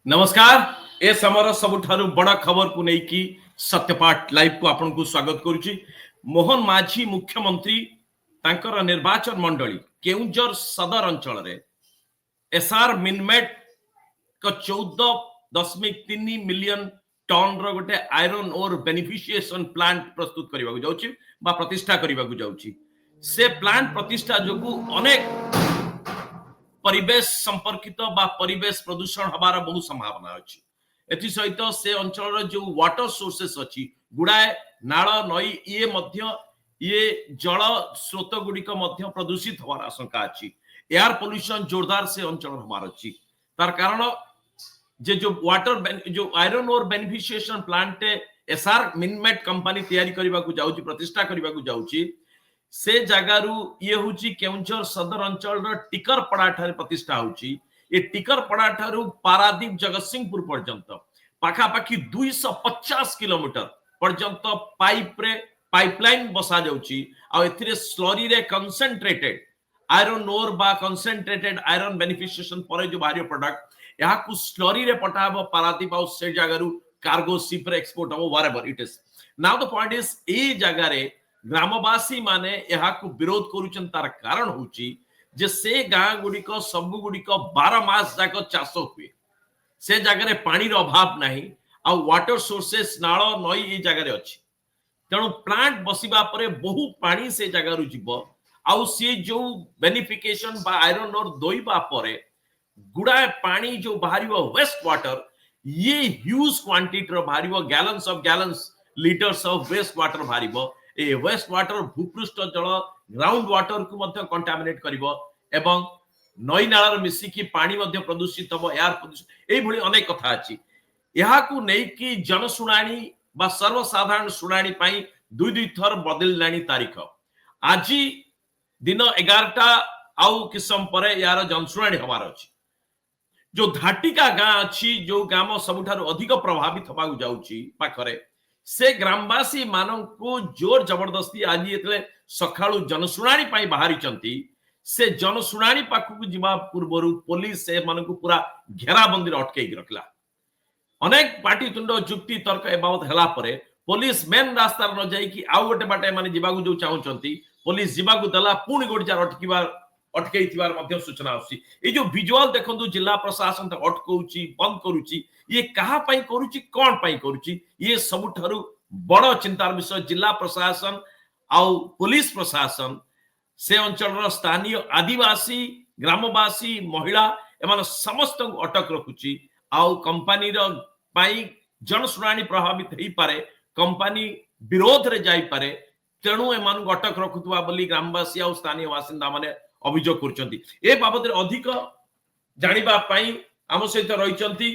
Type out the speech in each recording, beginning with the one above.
नमस्कार ए समर सबुठारु बड़ा खबर को लेकी सत्यपाठ लाइव को आपन को स्वागत करुची। मोहन माझी मुख्यमंत्री तांकर निर्वाचन मंडली केउंझर सदर अंचल रे एसआर मिनमेट को 14.3 मिलियन टन रो गोटे आयरन ओर बेनिफिशिएशन प्लांट प्रस्तुत करबा जाउची बा प्रतिष्ठा करबा जाउची। से प्लांट प्रतिष्ठा जोगु अनेक परिवेश संपर्कित बा परिवेश प्रदूषण हमारा बहुत संभावना अच्छी। एथि सहित से अंचल जो वाटर सोर्सेस अच्छी गुड़ाए नाल नई ये जल स्रोत गुड़िक प्रदूषित होवार आशंका अच्छी। एयर पोल्यूशन जोरदार से अंचल हमार अच्छी। तार कारण जे जो वाटर जो आयरन और बेनिफिशिएशन प्लांट एसआर मिनमेट कंपनी तैयारी करबा को जाउची प्रतिष्ठा करबा को जाउची। से जगारू ये होची केउंझर सदर अंचल टिकरपड़ा ठारे प्रतिष्ठा होची। ये टिकरपड़ा ठारू पारादीप जगतसिंहपुर पर्यंत पाखापाखी 250 किलोमीटर पर्यंत पाइपलाइन बसा जाउची। आ एथिरे स्लरी रे कंसंट्रेटेड आयरन ओर बा कंसंट्रेटेड आयरन बेनिफिशिएशन पर जो बाहरी प्रोडक्ट यहा को स्लरी रे पठाबो पारादीप आ से जगारू कार्गो शिप रे एक्सपोर्ट हो whatever it is. Now the point is a जगह रे ग्रामवासी माने यहाँ को विरोध करुचन तार कारण होची जे से गाँ गुड़िक सब गुड़िक 12 मास जाक चाष हुए। से जगह पानी रो अभाव नहीं आ वाटर सोर्सेस नाल नई ए जगह अच्छी। तेणु प्लांट बसिबा परे बहु पानी से जगह जीव आउ सी जो बेनिफिकेशन बा आयरन और दोइबा परे गुड़ाए पानी जो बाहर वेस्ट वाटर ये ह्यूज क्वांटिटी रो बाहर gallons of gallons litres of waste water बाहर। ए वेस्ट वाटर भूपृष्ठ जल ग्राउंड वाटर को मध्य कंटामिनेट करिवो एवं नई नाळर मिसिकी पानी मध्य प्रदूषित हो एयर प्रदूषित ए भली अनेक कथा अछि। यहा को नै कि जनसुनानी बा सर्वसाधारण सुनानी पई दुई थर बदललानी तारीख। आज दिन 11टा आउ किसम परे यार जनसुनानी हमार अछि। जो धाटिका गाँ अछि जो गाम सबुठारु अधिक प्रभावित होबा जाउची पाखरे से ग्रामवासी मानक को जोर जबरदस्ती आज ये सकाळु जनसुनानी पाई बाहरी चंती। से जनसुनानी पाखु जिमा पूर्वरु पुलिस से मानक पूरा घेराबंदी अटकई रखला। अनेक पार्टी तुंड जुक्ति तर्क ए बाबत हला परे पुलिस मेन रास्ता न जाई कि आउ गोटे बाटे माने जिबागु जो चाहउचंती पुलिस जिबागु दला पुणी गोटे जार अटकई थिबार मध्य सूचना आसी। ए जो विजुअल देखंतु जिला प्रशासन तक अटकउची बंद करूची ये कहा पाई करूची कोन पाई करूची ये सबुठारु बड़ चिंतार विषय। जिला प्रशासन आउ पुलिस प्रशासन से अंचल स्थानीय आदिवासी ग्रामवासी महिला एमान समस्त अटक रखुची। आउ कंपनी रो पाई जनसुनानी प्रभावित हेई पारे कंपनी विरोध रे जाई पारे। तेणु एमान अटक रखुतबा बोली ग्रामवासी आउ स्थानीय बासिंदा माने अभियोग करचंती। ए बाबत अधिक जानिबा पाई आम सहित रहिचंती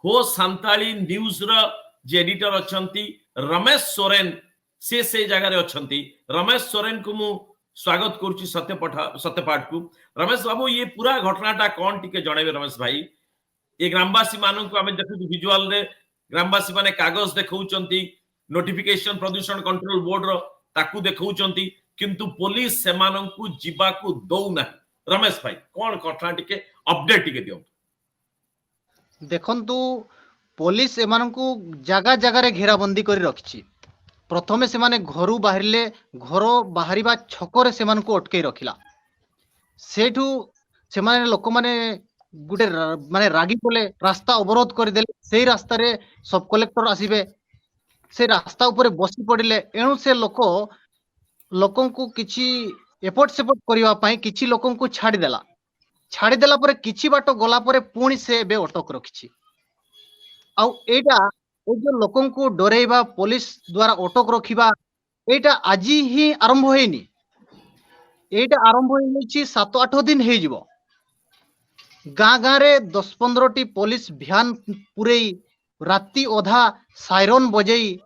हो सांताली न्यूज रा जे एडिटर अछंती रमेश सोरेन से जगह रे अछंती। रमेश सोरेन को मु स्वागत करूची सत्यपाठ को। रमेश बाबू ये पूरा घटनाटा कौन टिके जणेबे रमेश भाई। ये ग्रामवासी मानन को हमें देखु विजुअल रे ग्रामवासी माने कागज देखौचंती नोटिफिकेशन प्रदूषण कंट्रोल बोर्ड रो ताकू देखौचंती किंतु पुलिस से मानन को जिबा को दौ ना। रमेश भाई कौन घटना टिके अपडेट टिके दियो। देखंतु पुलिस एमानकु जगह जगह रे घेराबंदी करी रखिछि। प्रथमे से माने घरु बाहरिले घर बाहरिबा छकरे से मानकु अटकई रखिला। सेठु से माने लोक माने गुटे माने रागी बोले रास्ता अवरोध कर देले। सेही रास्ता रे सब कलेक्टर आसीबे से रास्ता ऊपर बसी पड़िले। एणु से लोकंकु किछि एपोर्ट सेपोर्ट करिवा पई किछि लोकंकु छाड़ी देला परे किछि बाटो गला परे पुणी से बे अटक रखिछि। आउ एटा ओ जो लोकंकु डरेइबा पुलिस द्वारा अटक रखिबा एटा आजी ही आरंभ होइनी। एटा आरंभ होइछि 7-8 दिन हे जिवो। गाँ गाँ रे 10-15 टी पुलिस भ्यान पुरेई राती ओधा सायरन बजेई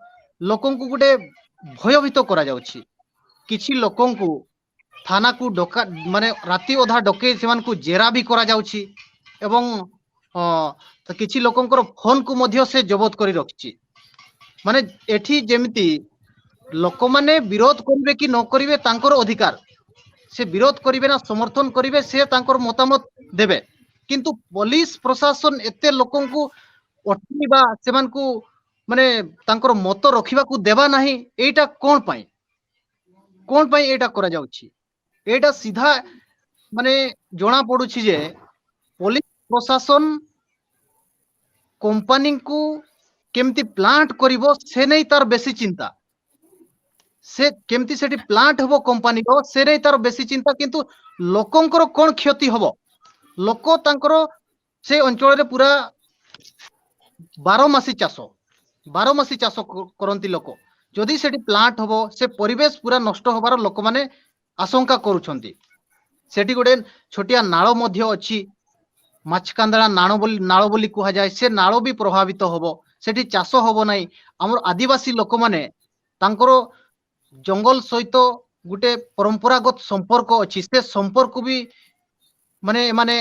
लोकंकु गुटे भयभीत करा जाउछि। किछि लोकंकु थाना को डका माने राती ओधा डके सेमान को जेरा भी करा जाउछि एवं तो किछि लोकंकर फोन को मध्य से जबत करी रखछि। माने एठी जेमिति लोक माने विरोध करिवे कि न करिवे तांकर अधिकार। से विरोध करिवे ना समर्थन करिवे से तांकर मतामत देबे किंतु पुलिस प्रशासन एते लोकंकु अटकीबा सेमानकु माने तांकर मत रखिबाकू देबा नाही एटा कोन पई एटा करा जाउछि एटा सीधा माने जोना पडुछि जे पुलिस प्रशासन कंपनी को केमती प्लांट करिवो से नहीं तार बेसी चिंता से केमती सेठी प्लांट हबो कंपनी को से नहीं तार बेसी चिंता किंतु लोकंकर कोन क्षति हबो लोक तांकर से अंचल रे पूरा 12 मासी चाष करंती लोक जदि सेठी प्लांट हबो से परिवेश पूरा नष्ट होबार लोक माने आशंका करूछंती सेठी गोटे छोटिया नाळ मध्य अछि माछकांदळा नाळ बोली कुहा जाय से नाळ भी प्रभावित होबो सेठी चाष होबो नाही हमर आदिवासी लोक माने तांकर जंगल सहित गुटे परंपरागत संपर्क अछि से संपर्क भी माने माने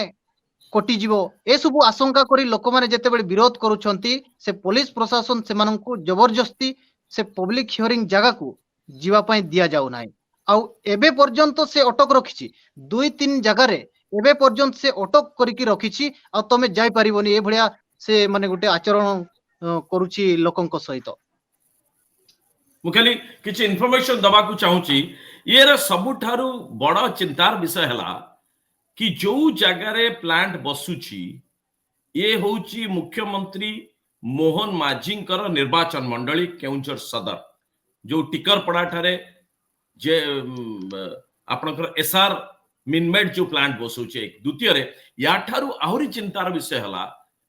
कटि जीवो ए सब आशंका करी लोक माने जेते बेले विरोध करूछंती से पुलिस प्रशासन से माननकु जबरदस्ती से पब्लिक हियरिंग जगह को जीवा पई दिया जाउ नाही आउ एबे पर्यंत से अटक रखिछि 2-3 जगह रे एबे पर्यंत से अटक करिकि रखिछि आ तमे जाय परिबोनी ए भलिया से माने गुटे आचरण करूछि लोकंक सहित मुखाली किछि इन्फॉर्मेशन दबा को चाहूची ये सबुठारु बड़ चिंतार विषय हला कि जो जगह रे प्लांट बसुछि ये होउछि मुख्यमंत्री मोहन माझींकर निर्वाचन मंडली केउंझर सदर जो टिकरपड़ा ठारे जे आपनकर एसआर मिनमेड जो प्लांट बसुचे द्वितीय रे या ठारु आहुरी चिंतार विषय हला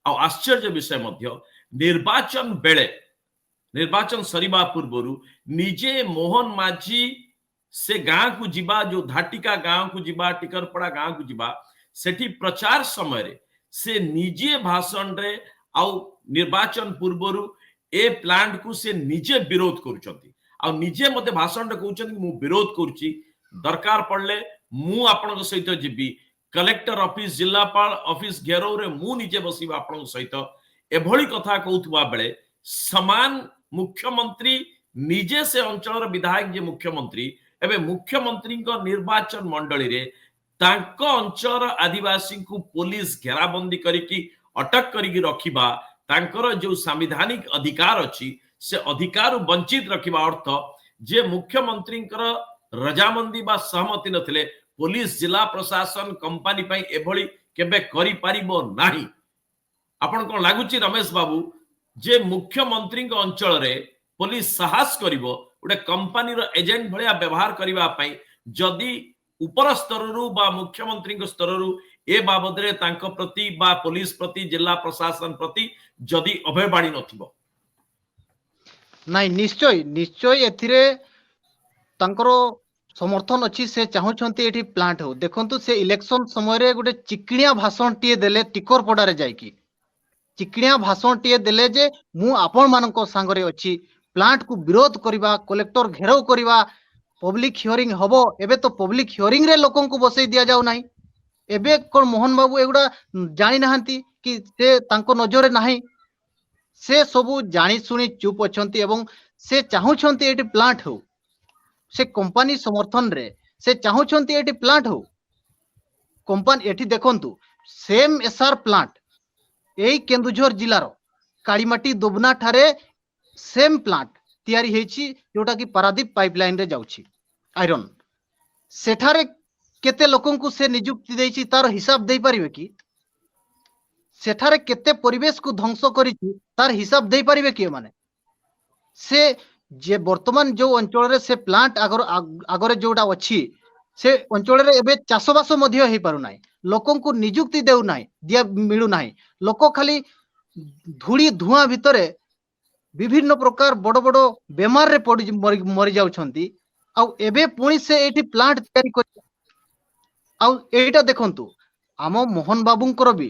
आ आश्चर्य विषय मध्य निर्वाचन बेले निर्वाचन सरीबा पूर्वरु निजे मोहन माझी से गां को जिबा जो धाटिका गां को जिबा टिकरपड़ा गां को जिबा सेठी प्रचार समय रे से निजे भाषण रे आउ निर्वाचन पूर्वरु ए प्लांट को से निजे विरोध करूछंती आ निजे मते भाषण रे कहउछंती मु विरोध करूची दरकार पड़ले मु आपन सहित जिबी कलेक्टर ऑफिस जिल्लापाल ऑफिस घेराव रे मु निजे बसिबा आपन सहित एभली कथा कहउथबा बेले समान मुख्यमंत्री निजे से अंचल विधायक जे मुख्यमंत्री एबे मुख्यमंत्री निर्वाचन मंडली रे तांको अंचल आदिवासी को पुलिस घेराबंदी करिकी अटक करिकी रखिबा तांकर जो संवैधानिक अधिकार अछि से अधिकार वंचित रखिबा अर्थ जे मुख्यमंत्री रजामंदी बा सहमति नथिले पुलिस जिला प्रशासन कंपनी पई एभली केबे करि पारिबो नाही आपन कोन लागुची रमेश बाबू जे मुख्यमंत्री अंचल रे पुलिस साहस करिवो उडे कंपनी रो एजेंट भलिया व्यवहार करिबा पई जदी ऊपर स्तर रु बा मुख्यमंत्री स्तर रु ए बाबद रे तांको प्रति बा पुलिस प्रति जिला प्रशासन प्रति जदी अभयबाणी नथिबो नाही निश्चय निश्चय एथिरे तांकरो समर्थन अछि से चाहुछंती एठी प्लांट हो देखंतु से इलेक्शन समय रे गुटे चिकनिया भाषण टिए देले टिकर पडारे जायकी चिकनिया भाषण टिए देले जे मु आपण मानको संगरे अछि प्लांट को विरोध करिबा कलेक्टर घेराव करिबा पब्लिक हियरिंग हबो एबे तो पब्लिक हियरिंग रे लोकन को बसई दिया जाउ नाही एबे कोन मोहन बाबू एगुडा जानि नाहंती कि से तांको नजरे नाही से सबु जानि सुनी चुप अछंती एवं से चाहुछंती एटी प्लांट हो से कंपनी समर्थन रे से चाहुछंती एटी प्लांट हो कंपनी एटी देखंतु सेम एसआर प्लांट एई केन्दुझर जिल्लार कालीमाटी दुबना ठारे सेम प्लांट तैयारी हेछि जोटा कि पारादीप पाइपलाइन रे जाउछि आयरन सेठारे केते लोकन को से नियुक्ति देछि तार हिसाब दे परिबे कि सेठारे केते परिवेश को ध्वंस करिछि तार हिसाब दे परिबे कि माने से जे वर्तमान जो अंचल रे से प्लांट आगरे जोटा अछि से अंचल रे एबे चाषबास मध्य हे पारु नाही लोकन को नियुक्ति देउ नाही दिया मिलु नाही लोक खाली धूली धुआं भितरे विभिन्न प्रकार बड़ बड़ बेमार रे पड़ी मरि जाउछंती आ एबे पुणी से एठी प्लांट तयारी कर आ एटा देखंतु आम मोहन बाबूंकर भी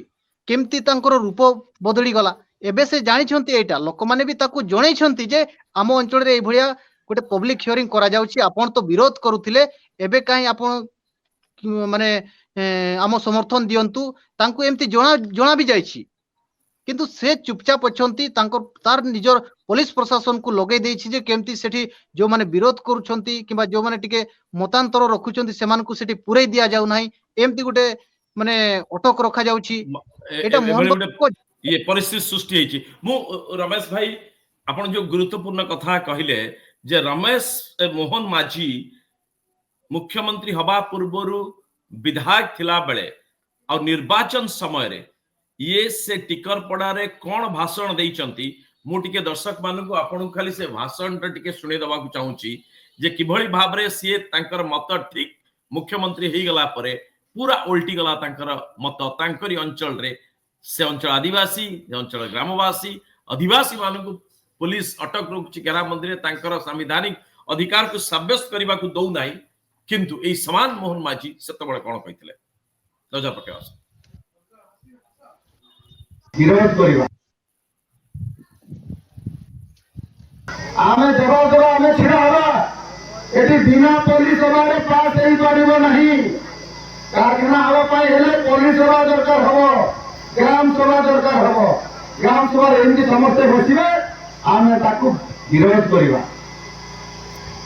केमती तांकर रूप बदली गला एबे से जानि छंती एटा लोक माने भी ताकू जणै छंती जे आम अंचल रे ए भलिया गोटे पब्लिक हियरिंग करा जाउछि आपण तो विरोध करूथिले एबे काई आपण माने आम समर्थन दियंतु तांकू एमती जणा भी जाइछि किंतु से चुपचाप अछंती तार निजर पुलिस प्रशासन को लगे देछि जे केमती सेठी जो माने विरोध करूछंती किबा जो माने टिके मतांतर रखुछंती सेमान को सेठी पुरै दिया जाउ नाही एमती गोटे ମାନେ ଅଟକ ରଖା ଯାଉଛି ଏଟା ମୋହନ ଏଭଳି ଗୋଟେ ବାବୁ ଇଏ ପରିସ୍ଥିତି ସୃଷ୍ଟି ହେଇଛି। ମୁଁ ରମେଶ ଭାଇ ଆପଣ ଯୋଉ ଗୁରୁତ୍ୱପୂର୍ଣ୍ଣ କଥା କହିଲେ ଯେ ମୋହନ ମାଝୀ ମୁଖ୍ୟମନ୍ତ୍ରୀ ହବା ପୂର୍ବରୁ ବିଧାୟକ ଥିଲା ବେଳେ ଆଉ ନିର୍ବାଚନ ସମୟରେ ଇଏ ସେ ଟିକରପଡାରେ କଣ ଭାଷଣ ଦେଇଛନ୍ତି ମୁଁ ଟିକେ ଦର୍ଶକ ମାନଙ୍କୁ ଆପଣଙ୍କୁ ଖାଲି ସେ ଭାଷଣଟା ଟିକେ ଶୁଣେଇ ଦେବାକୁ ଚାହୁଁଛି ଯେ କିଭଳି ଭାବରେ ସିଏ ତାଙ୍କର ମତ ଠିକ ମୁଖ୍ୟମନ୍ତ୍ରୀ ହେଇଗଲା ପରେ ପୁରା ଓଲଟି ଗଲା ତାଙ୍କର ମତ ତାଙ୍କରି ଅଞ୍ଚଳରେ ସେ ଅଞ୍ଚଳ ଆଦିବାସୀ ସେ ଅଞ୍ଚଳ ଗ୍ରାମବାସୀ ଅଧିବାସୀ ମାନଙ୍କୁ पुलिस अटक रोकुची घेराबंदी तांकर संवैधानिक अधिकार को साब्यस्त करने को दौ नहीं किंतु ए समान मोहन माझी सेतबळे कोन कहितले रजा प्रकाश विरोध करिवा आमे जवाब देबा आमे छिरा हवा एटी बिना पुलिस सभारे पास हेई परिबो नहीं कारखाना हवा पाई हेले पुलिस सभा दरकार हबो ग्राम सभा दरकार हबो ग्राम सभा एमती समस्त बसिबे आमे ताकू विरोध करिवा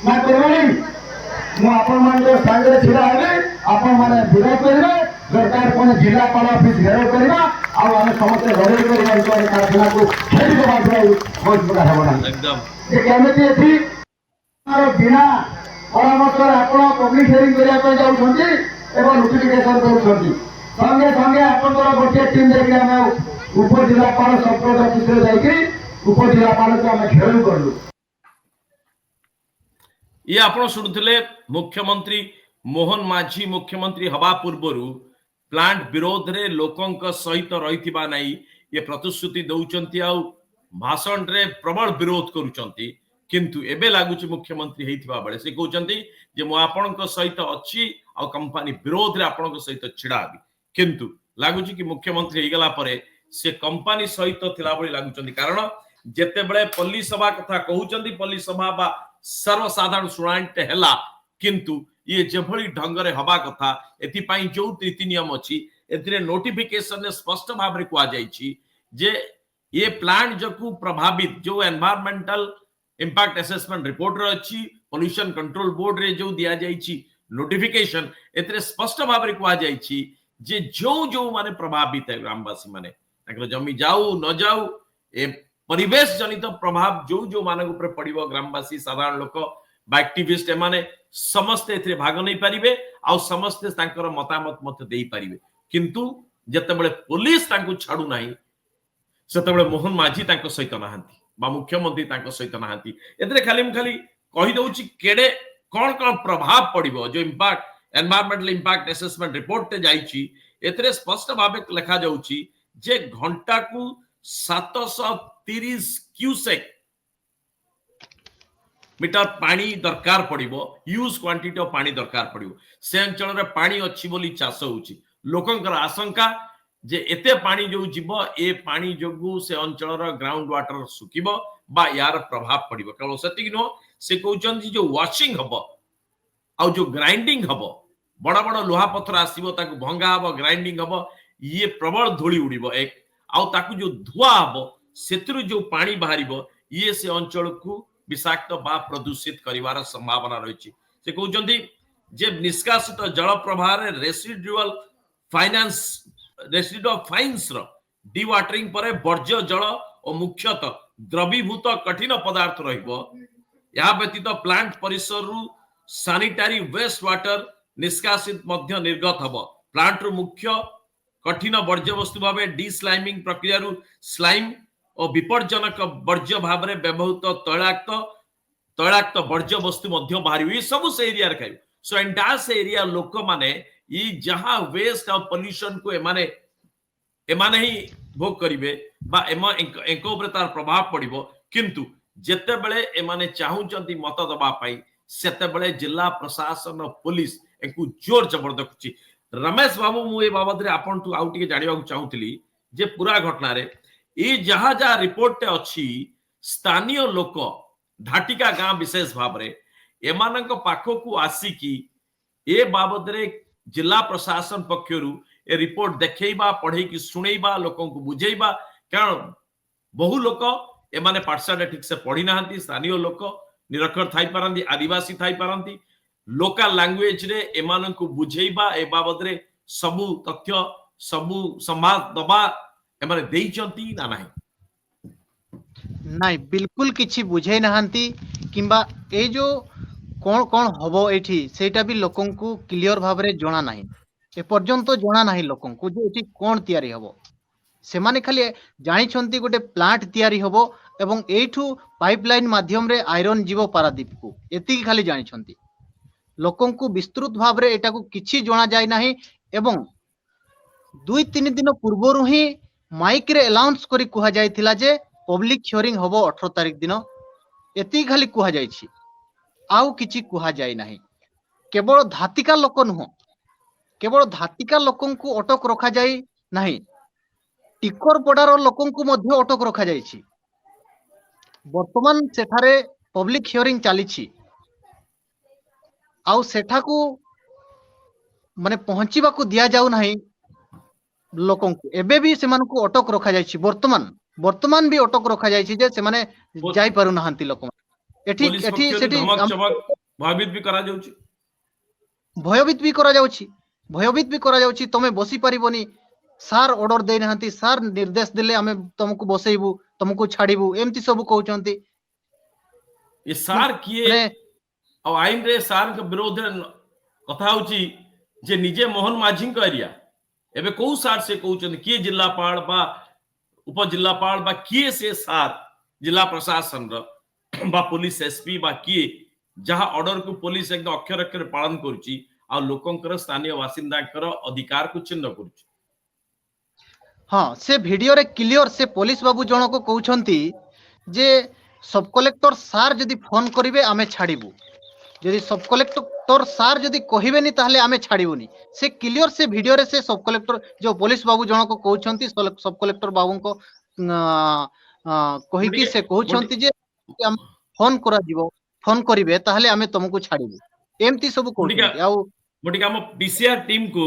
ना करबानी मु आपन मान जो संगे छिरा हेबे आपन माने विरोध करिवे सरकार कोन जिल्लापाल ऑफिस घेराव करिवा आ आमे समस्त लड़ाई करिवा इनकर कारखाना को फेरी देबा बहुत बड़ा हेबो ना एकदम जे केमिति एथि आरो बिना परामर्श आपण पब्लिक हियरिंग करिया पे जाउ छथि एवं नोटिफिकेशन दउ छथि संगे संगे आपनकर गोटे टीम देखि आमे उप जिल्लापाल सब ऑफिस रे जाइकि उप जिल्लापाल को आमे घेराव करलु ये आपण सुनुथिले मुख्यमंत्री मोहन माझी मुख्यमंत्री हवा पूर्वरु प्लांट विरोध रे लोकंक सहित रहिथिबा नाही ये प्रतिश्रुति दउचंती आ भाषण रे प्रबल विरोध करूचंती किंतु एबे लागुची मुख्यमंत्री हेथिबा बेले से कहउचंती जे मो आपनक सहित अछि आ कंपनी विरोध रे आपनक सहित छिड़ाबी किंतु लागुची कि मुख्यमंत्री हेगला परे से कंपनी सहित थिला बळी लागुचंती कारण जेते बेले पल्ली सभा कथा कहउचंती पल्ली सभा बा सर्वसाधारण शुणाणीटे हेला किंतु ये जेभली ढंगरे हवा कथा एथि पई जो नीति नियम अछि एथिरे नोटिफिकेशन ने स्पष्ट भाव रे कुआ जाईछि जे ये प्लांट जकू प्रभावित जो एनवायरमेंटल इंपैक्ट असेसमेंट रिपोर्ट रे अछि पोल्यूशन कंट्रोल बोर्ड रे जो दिया जाईछि नोटिफिकेशन एथिरे स्पष्ट भाव रे कुआ जाईछि जे जो जो माने प्रभावित है ग्रामवासी माने ताकर जमी जाऊ न जाऊ ए परिवेश जनित प्रभाव जो जो मानक ऊपर पड़िबो ग्रामवासी साधारण लोक बा एक्टिविस्ट एमाने समस्त एथिरे भाग नै परिबे आ समस्त तांकर मतामत मत देई परिबे किंतु जतेबेले पुलिस तांको छाडू नाही सेतेबेले मोहन माझी तांको सहित नाहंती बा मुख्यमंत्री तांको सहित नाहंती एथिरे खाली कहि दउची केडे कोन कोन प्रभाव पड़िबो जो impact environmental impact assessment report ते जाईची एथिरे स्पष्ट भाबे लिखा जाउची जे घंटा को 730 क्यूसेक मीटर पानी दरकार पड़िबो यूज क्वांटिटी ऑफ पानी दरकार पड़िबो से अंचल रे पानी अछि बोली चाष होउची लोकंकर आशंका जे एते पानी जो जीवो ए पानी जोगु से अंचल रो ग्राउंड वाटर सुकिबो बा यार प्रभाव पड़िबो केवल सेतिक नो से कहउचन जो वॉशिंग हबो आ जो ग्राइंडिंग हबो बड़ा बड़ा लोहा पत्थर आसीबो ताकू भंगा हबो ग्राइंडिंग हबो ये प्रबल धूली उड़िबो एक आउ ताकू जो धुआ हबो सेतिरु जो पानी बाहरिबो ये से अंचल को विषाक्त बा प्रदूषित करिवार संभावना रहिछि से कहउचंती जे निष्कासित जल प्रवाह रे रेसिडुअल फाइन्स रो डिवाटरिंग परे वर्ज्य जल और मुख्यतः द्रवीभूत कठिन पदार्थ रहिबो या व्यतीत प्लांट परिसर रु सैनिटरी वेस्ट वाटर निष्कासित मध्य निर्गत हबो प्लांट रु मुख्य कठिन वर्ज्य वस्तु भावे डिस्लाइमिंग प्रक्रिया रु स्लाइम और विपर्जनक वर्ज्य भाव में व्यवहृत तैलाक्त वर्ज्य वस्तु मध्य बाहर ये सब से एरिया रे खाइबो सो एंटायर से एरिया लोक माने ई जहां वेस्ट और पोल्यूशन को एमाने ही भोग करिवे बा एको ऊपर तार प्रभाव पड़िबो किंतु जेते बेले एमाने चाहुचंती मत दबा पाई सेते बेले जिला प्रशासन और पुलिस एंकु जोर जबरदस्ती रमेश बाबू मु ए बाबत रे आपन तू आउ टिके जानिबा चाहूतली जे पूरा घटना रे ये जहा जहा रिपोर्ट अच्छी स्थानीय लोक धाटिका गां विशेष भाव रे एमानक पाखकु आसिकी ए बाबद रे जिला प्रशासन पक्षरु ए रिपोर्ट देखैबा पढैकी सुनैबा लोकन को बुझैबा कारण बहु लोक एमाने पाठशाला ठीक से पढ़ी नाहंती स्थानीय लोक निरक्षर थाई पारंती आदिवासी थाई पारंती लोकल लैंग्वेज रे एमानन को बुझैबा ए बाबद रे सबु तथ्य सबु संवाद दबा एमाने देइचंती ना नाही? नाइ बिल्कुल किछि बुझे नहांती किंबा ए जो कौन कौन हबो एठी सेटा भी लोकन को क्लियर भाबरे जणा नाही ए पर्यंत जणा नाही लोकन को जे एठी कोन तयारी हबो सेमाने खाली जानि छंती गोटे प्लांट तयारी हबो एवं एठू पाइपलाइन माध्यम रे आयरन जीवो पारादीप को एति खाली जानि छंती लोकन को विस्तृत भाबरे एटा को किछि जणा जाय नाही एवं 2-3 दिन पूर्वरु ही माइक रे अनाउंस करी कुहा जायथिला जे पब्लिक हियरिंग हबो 18 तारिख दिन एति खाली कुहा जायछि आउ किछि कुहा जाय नाही केवल धातिका लोक नुह केवल धातिका लोकन को अटक रखा जाय नाही टिकर पडार लोकन को मध्य अटक रखा जायछि वर्तमान सेठारे पब्लिक हियरिंग चालिछि आउ सेठा को माने पहुंचीबा को दिया जाउ नाही लोकन को एबे भी सेमान को अटक रखा जायछि वर्तमान भी अटक रखा जायछि जे से माने जाई पारु नहांती लोक एठी पुलिस एठी पक्षरु सेठी धमक चमक भयभीत भी करा जाउची। भयभीत भी करा जाउछि तमे बसी परिबोनी सार ऑर्डर दे नहांती सार निर्देश दिले हमें तुमको बसेइबू तुमको छाड़ीबू एमती सब कहउचंती ये सार किए और आईन रे सार के विरोध रे कथा होची जे निजे मोहन माझी को एरिया एबे को सार से कहउचंती किए जिल्लापाल बा उपजिल्लापाल बा किए से सार जिला प्रशासन रो बा पुलिस एसपी बा किए जहां ऑर्डर को पुलिस एकदम अक्षर अक्षर पालन करूची आ लोकंकर स्थानीय बासिंदाकर अधिकार को चिन्ह करूची। हाँ से वीडियो रे क्लियर से पुलिस बाबू जन को कहउचंती जे सब कलेक्टर सार जदी फोन करिवे आमे छाड़ीबू जदी सब कलेक्टर सार जदी कहिबेनी ताहले आमे छाड़ीबूनी से क्लियर से वीडियो रे से सब कलेक्टर जो पुलिस बाबू जन को कहउचंती सब कलेक्टर बाबू को कहि कि से कहउचंती जे हम फोन करा दिबो फोन करिवे ताहले आमे तुमको छाड़ीबू एमती सब कहउचंती आउ मोटिका हम पीसीआर टीम को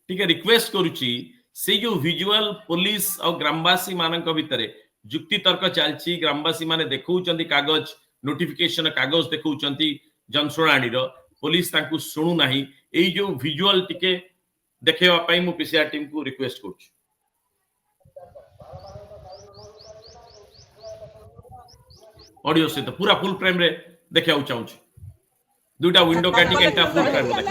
टिके रिक्वेस्ट करूची से जो विजुअल पुलिस और ग्रामवासी मानक भितरे जुक्ति तर्क चलची ग्रामवासी माने देखौचंती कागज नोटिफिकेशन कागज देखौचंती जनशुणाणी रो पुलिस तांकु सुनु नाही एई जो विजुअल टिके देखेवा पई मु पीसीआर टीम को रिक्वेस्ट करूची। ऑडियो से तो पूरा फुल फ्रेम रे देखाउ चाहूची दुटा विंडो काटी के एटा फुल फ्रेम रे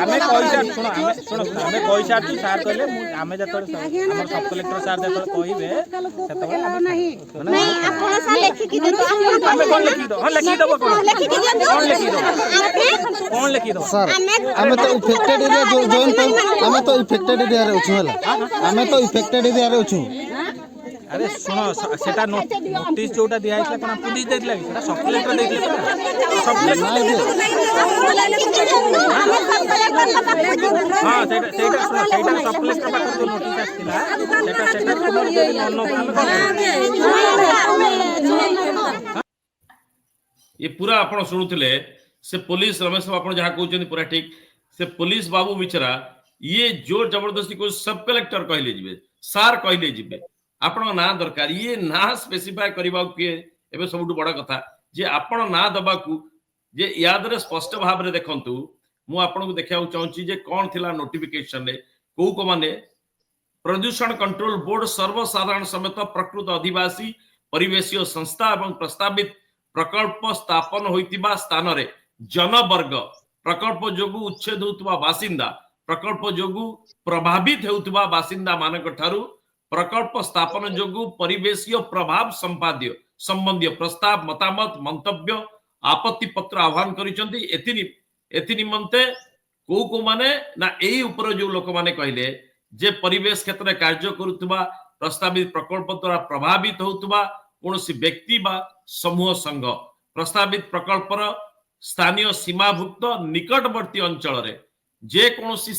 आमे पैसा सुनो आमे पैसा तू सार कहले आमे जतले हमर सब कलेक्टर सार जतले कहिबे सेतबे नहीं नहीं आपण सा लिखि कि दे आमे कोन लिखि दो हां लिखि दो कोन लिखि दो कोन लिखि दो सर आमे तो इफेक्टेड एरिया जोन पर आमे तो इफेक्टेड एरिया रे उछु हला आमे तो इफेक्टेड एरिया रे उछु अरे सुनो सेटा नोटिस जोटा दिया आइला कोन पुलिस देइला कि सेटा सब कलेक्टर देइला सब हां सेटा सब कलेक्टर पाकर जो नोटिस आस्तिला सेटा ये पूरा आपण सुनुथिले से पुलिस रमेश आपण जहा कहउचनी पूरा ठीक से पुलिस बाबू बिचरा ये जोर जबरदस्ती को सब कलेक्टर कहले जिवे सार कहले जिवे आपण ना दरकार ये ना स्पेसिफाई करबा के एबे सबटु बड़ कथा जे आपण ना दबा को जे याद रे स्पष्ट भाव रे देखंतु मु आपण को देखाउ चाहूची जे कोन थिला नोटिफिकेशन रे को माने प्रदूषण कंट्रोल बोर्ड सर्वसाधारण समेत प्रकृत आदिवासी परिवेशीय संस्था एवं प्रस्तावित प्रकल्प स्थापन होइतिबा स्थान रे जनवर्ग प्रकल्प जोगु उच्छेद होतबा बासिंदा प्रकल्प जोगु प्रभावित हेउतबा बासिंदा मानक ठारू प्रकल्प स्थापन जोगु परिवेशीय प्रभाव संपाद्य संबंधी प्रस्ताव मतामत मंतव्य आपत्ति पत्र आह्वान करिसंती एथि निमंते को माने ना एई ऊपर जो लोक माने कहले जे परिवेश क्षेत्र में कार्य करुतबा प्रस्तावित प्रकल्प द्वारा प्रभावित होतबा कोनोसी व्यक्ति बा समूह संघ प्रस्तावित प्रकल्पर स्थानीय सीमाभुक्त निकटवर्ती अंचल रे जे कोनोसी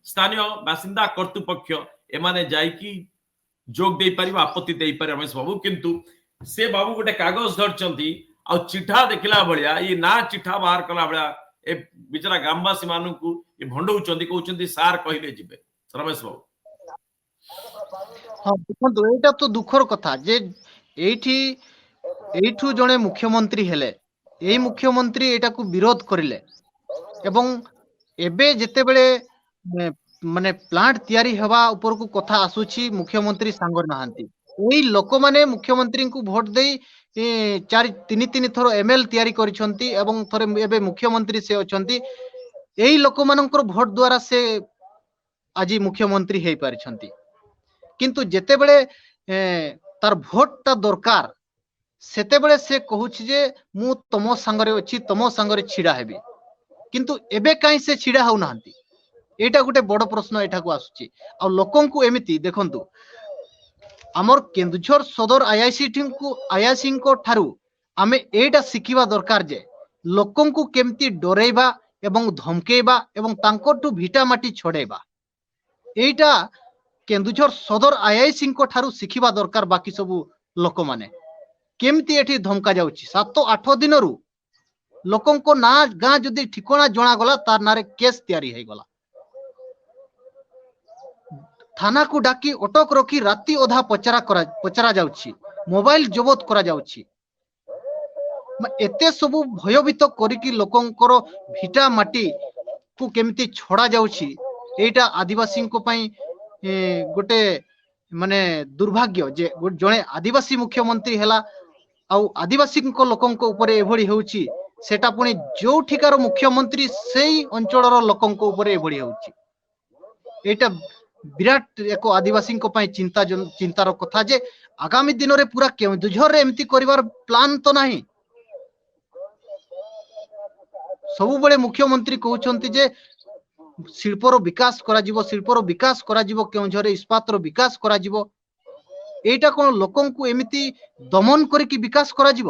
स्थानीय बासिंदा कर्तृपक्ष एमाने जाइकी जोग दे परिबा आपत्ति दे पारे रमेश बाबू किंतु से बाबू गोटे कागज धरचंती आ चिठा देखला बलिया ये ना चिठा बाहर कला बलिया ए बिचरा ग्रामवासी मानू को ये भंडौचंती कहउचंती सार कहले जिबे रमेश बाबू हाँ देखो एटा तो दुखर कथा जे एठी এইଠୁ ଜଣେ ମୁଖ୍ୟମନ୍ତ୍ରୀ ହେଲେ ଏଇ ମୁଖ୍ୟମନ୍ତ୍ରୀ ଏଟାକୁ ବିରୋଧ କରିଲେ ଏବଂ ଏବେ ଯେତେବେଳେ ମାନେ ପ୍ଲାଣ୍ଟ ତିଆରି ହେବା ଉପରକୁ କଥା ଆସୁଛି ମୁଖ୍ୟମନ୍ତ୍ରୀ ସାଙ୍ଗରେ ନାହାନ୍ତି। ଏଇ ଲୋକମାନେ ମୁଖ୍ୟମନ୍ତ୍ରୀଙ୍କୁ ଭୋଟ ଦେଇ 3 ଥର ML ତିଆରି କରିଛନ୍ତି ଏବଂ ଥରେ ଏବେ ମୁଖ୍ୟମନ୍ତ୍ରୀ ସେ ଅଛନ୍ତି। ଏଇ ଲୋକମାନଙ୍କର ଭୋଟ ଦ୍ୱାରା ସେ ଆଜି ମୁଖ୍ୟମନ୍ତ୍ରୀ ହେଇପାରିଛନ୍ତି। କିନ୍ତୁ ଯେତେବେଳେ ତାର ଭୋଟଟା ଦରକାର ସେତେବେଳେ ସେ କହୁଛି ଯେ ମୁଁ ତମ ସାଙ୍ଗରେ ଅଛି, ତମ ସାଙ୍ଗରେ ଛିଡା ହେବି। କିନ୍ତୁ ଏବେ କାହିଁ ସେ ଛିଡା ହଉନାହାନ୍ତି? ଏଇଟା ଗୋଟେ ବଡ ପ୍ରଶ୍ନ ଏଠାକୁ ଆସୁଛି। ଆଉ ଲୋକଙ୍କୁ ଏମିତି ଦେଖନ୍ତୁ, ଆମର କେନ୍ଦୁଝର ସଦର ଆଇଆଇସିଙ୍କ ଠାରୁ ଆମେ ଏଇଟା ଶିଖିବା ଦରକାର ଯେ ଲୋକଙ୍କୁ କେମିତି ଡରେଇବା ଏବଂ ଧମକେଇବା ଏବଂ ତାଙ୍କଠୁ ଭିଟା ମାଟି ଛଡେଇବା। ଏଇଟା କେନ୍ଦୁଝର ସଦର ଆଇଆଇସିଙ୍କ ଠାରୁ ଶିଖିବା ଦରକାର। ବାକି ସବୁ ଲୋକମାନେ କେମିତି ଏଠି ଧମକା ଯାଉଛି। 7-8 ଦିନରୁ ଲୋକଙ୍କ ନାଁ ଗାଁ ଯଦି ଠିକଣା ଜଣାଗଲା ତାର ନାଁରେ କେସ୍ ତିଆରି ହେଇଗଲା। ଥାନାକୁ ଡାକି ଅଟକ ରଖି ରାତି ଅଧା ପଚରା ଯାଉଛି, ମୋବାଇଲ ଜବତ କରାଯାଉଛି। ଏତେ ସବୁ ଭୟଭୀତ କରିକି ଲୋକଙ୍କର ଭିଟା ମାଟି କୁ କେମିତି ଛଡା ଯାଉଛି, ଏଇଟା ଆଦିବାସୀଙ୍କ ପାଇଁ ଗୋଟେ ମାନେ ଦୁର୍ଭାଗ୍ୟ ଯେ ଜଣେ ଆଦିବାସୀ ମୁଖ୍ୟମନ୍ତ୍ରୀ ହେଲା ଆଉ ଆଦିବାସୀଙ୍କ ଲୋକଙ୍କ ଉପରେ ଏଭଳି ହେଉଛି। ସେଟା ପୁଣି ଯୋଉଠିକାର ମୁଖ୍ୟମନ୍ତ୍ରୀ ସେଇ ଅଞ୍ଚଳର ଲୋକଙ୍କ ଉପରେ ଏଭଳି ହେଉଛି। ଏଇଟା ବିରାଟ ଏକ ଆଦିବାସୀଙ୍କ ପାଇଁ ଚିନ୍ତାର କଥା ଯେ ଆଗାମୀ ଦିନରେ ପୁରା କେନ୍ଦୁଝରରେ ଏମିତି କରିବାର ପ୍ଲାନ୍ ତ ନାହିଁ। ସବୁବେଳେ ମୁଖ୍ୟମନ୍ତ୍ରୀ କହୁଛନ୍ତି ଯେ ଶିଳ୍ପର ବିକାଶ କରାଯିବ, କେଉଁଝରରେ ଇସ୍ପାତର ବିକାଶ କରାଯିବ। ଏଇଟା କଣ ଲୋକଙ୍କୁ ଏମିତି ଦମନ କରିକି ବିକାଶ କରାଯିବ?